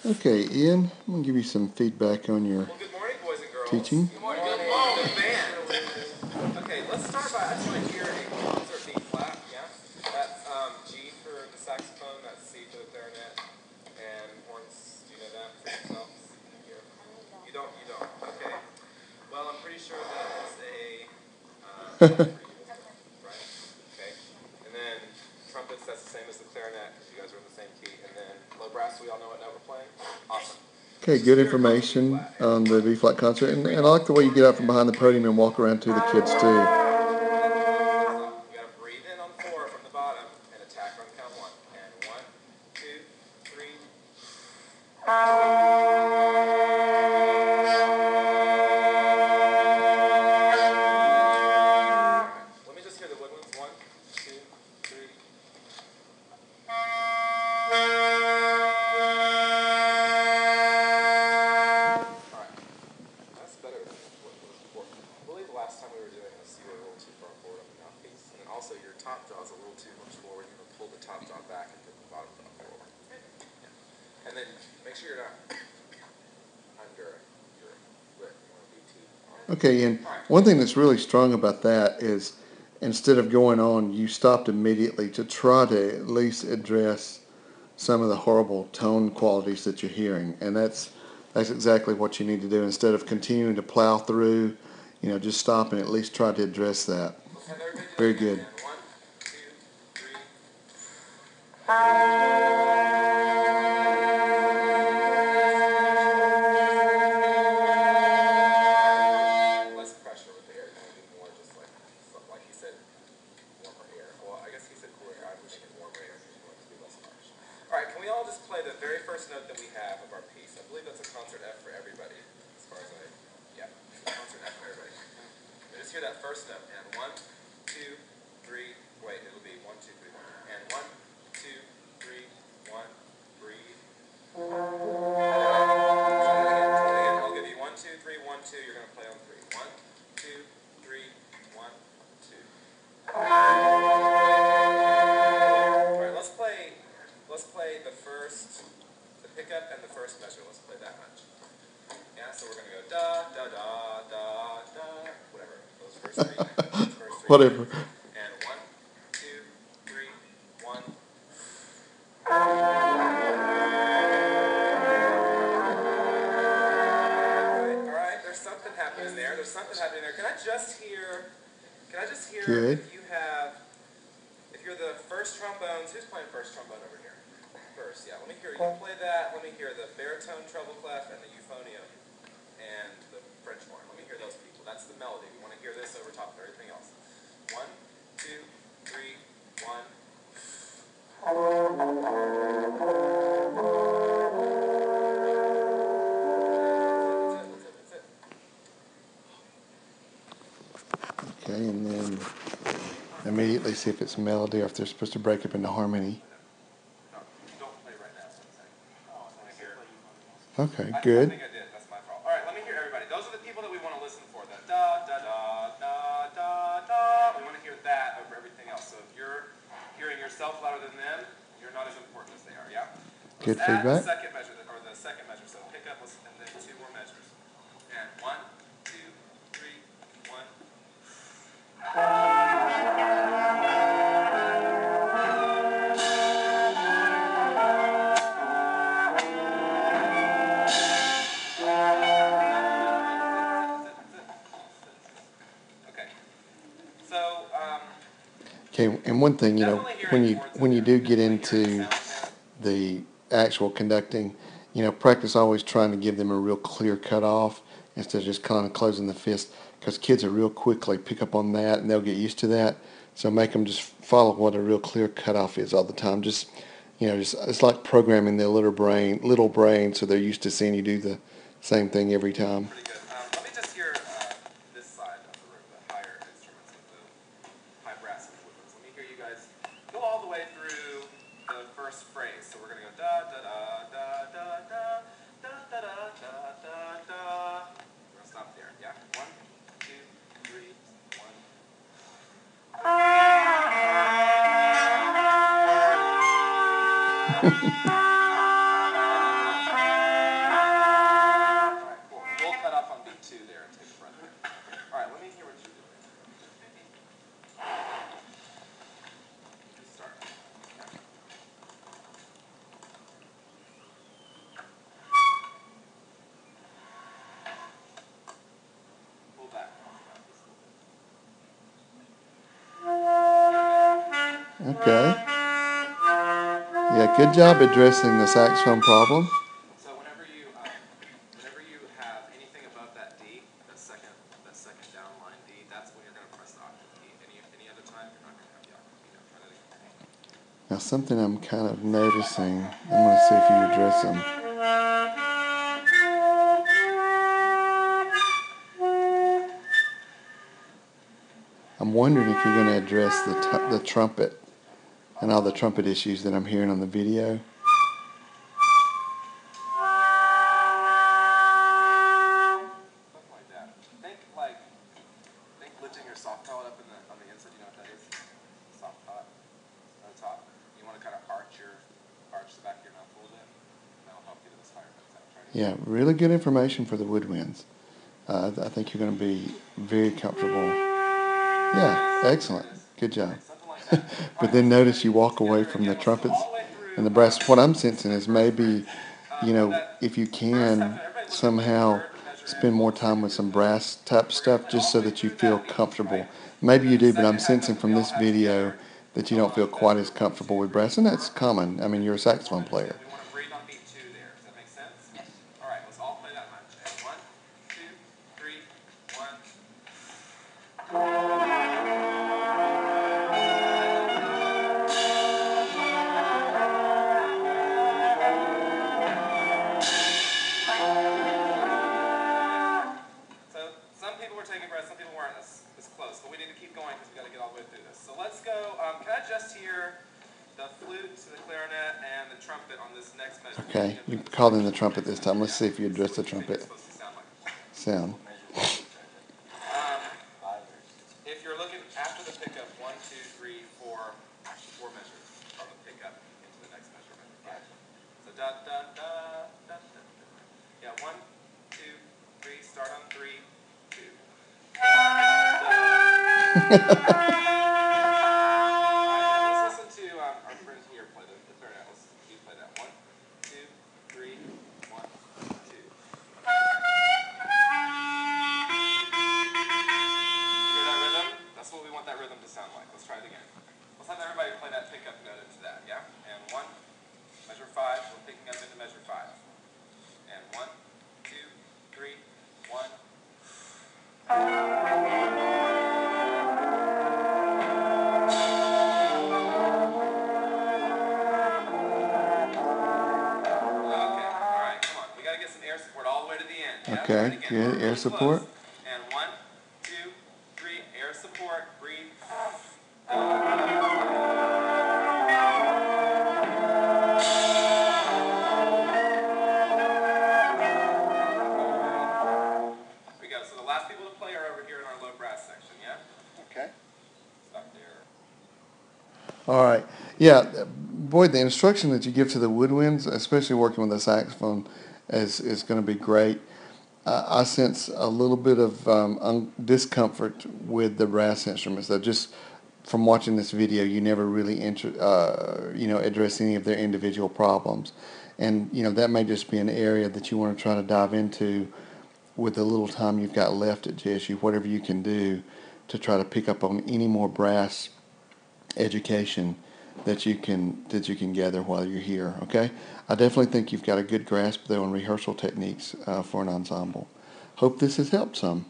Okay, Ian, I'm going to give you some feedback on your Well, good morning, boys and girls. teaching. Good morning. Good morning. Good band. Okay, let's start by, I just want to hear a concert B flat, yeah? That's G for the saxophone, that's C for the clarinet, and horns, do you know that for yourselves? Here. You don't, okay. Well, I'm pretty sure that is a for you as well, right? Okay. And then trumpets, that's the same as the clarinet, because you guys are in the same key. And then low brass, we all know what note we're playing? Awesome. Okay, good information on the B flat concert, and I like the way you get out from behind the podium and walk around to the kids too. You gotta breathe in on 4 from the bottom and attack on count 1. And 1, 2, 3. Let me just hear the woodwinds. 1, 2, 3. That's better than what it was before. I believe the last time we were doing this, you were a little too far forward on the mouthpiece. And then also your top jaw is a little too much forward. You can pull the top jaw back and put the bottom jaw forward. Yeah. And then make sure you're not under your lip. You want to be T. Okay, and one thing that's really strong about that is instead of going on, you stopped immediately to try to at least address some of the horrible tone qualities that you're hearing, and that's exactly what you need to do. Instead of continuing to plow through, just stop and at least try to address that. Very good. 1, 2, 3. Less pressure with the air. You want to do more just like he said, warmer air. Well, I guess he said cooler air. I wish he had warmer air because you want it to be less harsh. All right, can we all just play the very first note that we have of our piece? I believe that's a concert F for everybody, as far as yeah, concert F for everybody. Just hear that first note. And 1, 2, 3. Wait, it'll be 1, 2, 3, 1. And 1, 2, 3, 1. Breathe. Try that again. I'll give you 1, 2, 3, 1, 2. You're going to play on 3. 1, 2, 3, 1, 2. All right, let's play the pickup and the first measure. Let's play that much. Yeah, so we're going to go da, da, da, da, da, whatever. Those first 3. Whatever. And 1, 2, 3, 1. Alright, there's something happening there. Can I just hear Good. if you're the first trombones, who's playing first trombone over here? First, yeah, let me hear you play that. Let me hear the baritone treble clef and the euphonium and the French horn. Let me hear those people. That's the melody. We want to hear this over top of everything else. 1, 2, 3, 1. That's it. Okay, and then immediately see if it's a melody or if they're supposed to break up into harmony. No, don't play right now. Okay, I good. think I did. That's my fault. All right, let me hear everybody. Those are the people that we want to listen for. The da, da, da, da, da, da. We want to hear that over everything else. So if you're hearing yourself louder than them, you're not as important as they are, yeah? Good Let's add feedback. the second measure, So pick up and then 2 more measures. And 1, 2, 3, 1. Okay. So, Okay, and one thing, when you do get into the actual conducting, practice always trying to give them a real clear cutoff instead of just kind of closing the fist, because kids are real quickly pick up on that and they'll get used to that. So make them just follow what a real clear cutoff is all the time. Just it's like programming their little brain, so they're used to seeing you do the same thing every time. pretty good. Let me just hear this side of the room, the higher instruments with the high brass and the woodwinds. Let me hear you guys go all the way through the first phrase. So we're going to go da da da da da da da da da da da da. We're going to stop there. Yeah? 1, 2, 3, 1. Okay. Yeah, good job addressing the saxophone problem. So whenever you have anything above that D, that second down line D, that's when you're going to press the octave key. Any other time, you're not going to have the octave key. Now try that again. Now something I'm kind of noticing, I'm going to see if you address them. I'm wondering if you're going to address the trumpet and all the trumpet issues that I'm hearing on the video. Something like that. Think lifting your soft palate up on the inside. You know what that is? Soft palate on the top. You want to kind of arch the back of your mouth a little bit. That'll help get to this higher notes. Yeah, really good information for the woodwinds. I think you're going to be very comfortable. Yeah, excellent. Good job. But then notice you walk away from the trumpets and the brass. What I'm sensing is maybe, if you can somehow spend more time with some brass type stuff just so that you feel comfortable. Maybe you do, but I'm sensing from this video that you don't feel quite as comfortable with brass, and that's common. I mean, you're a saxophone player. We want to breathe on beat 2 there. Does that make sense? Yes. All right, let's all play that much. And 1, 2, 3, 1. So some people were taking breaths, some people weren't as close, but we need to keep going because we got to get all the way through this. So let's go. Can I just hear the flute, the clarinet, and the trumpet on this next measure? Okay, you called in the trumpet this time. Let's see if you address the trumpet sound. If you're looking after the pickup, 1, 2, 3, 4 measures from the pickup into the next measurement. Okay. So da da da da da. Yeah, 1, 2, 3. Start on 3, 2. Let's listen to our friend here play the clarinet. Let's play that. 1, 2, 3, 1, 2. Hear that rhythm? That's what we want that rhythm to sound like. Let's try it again. Let's have everybody play that pickup note into that, yeah? And 1, measure 5, we're picking up into measure 5. And 1, 2, 3, 1. Okay, alright, come on. We gotta get some air support all the way to the end. Yeah? Okay, good. Air support. And 1, 2, 3, air support, breathe. We go. So the last people to play are over here in our low brass section, yeah? Okay. Stop there. All right. Yeah, boy, the instruction that you give to the woodwinds, especially working with a saxophone, is going to be great. I sense a little bit of discomfort with the brass instruments. Though, just from watching this video, you never really address any of their individual problems, and that may just be an area that you want to try to dive into with the little time you've got left at JSU. Whatever you can do to try to pick up on any more brass education that you can gather while you're here. Okay, I definitely think you've got a good grasp though on rehearsal techniques for an ensemble. Hope this has helped some.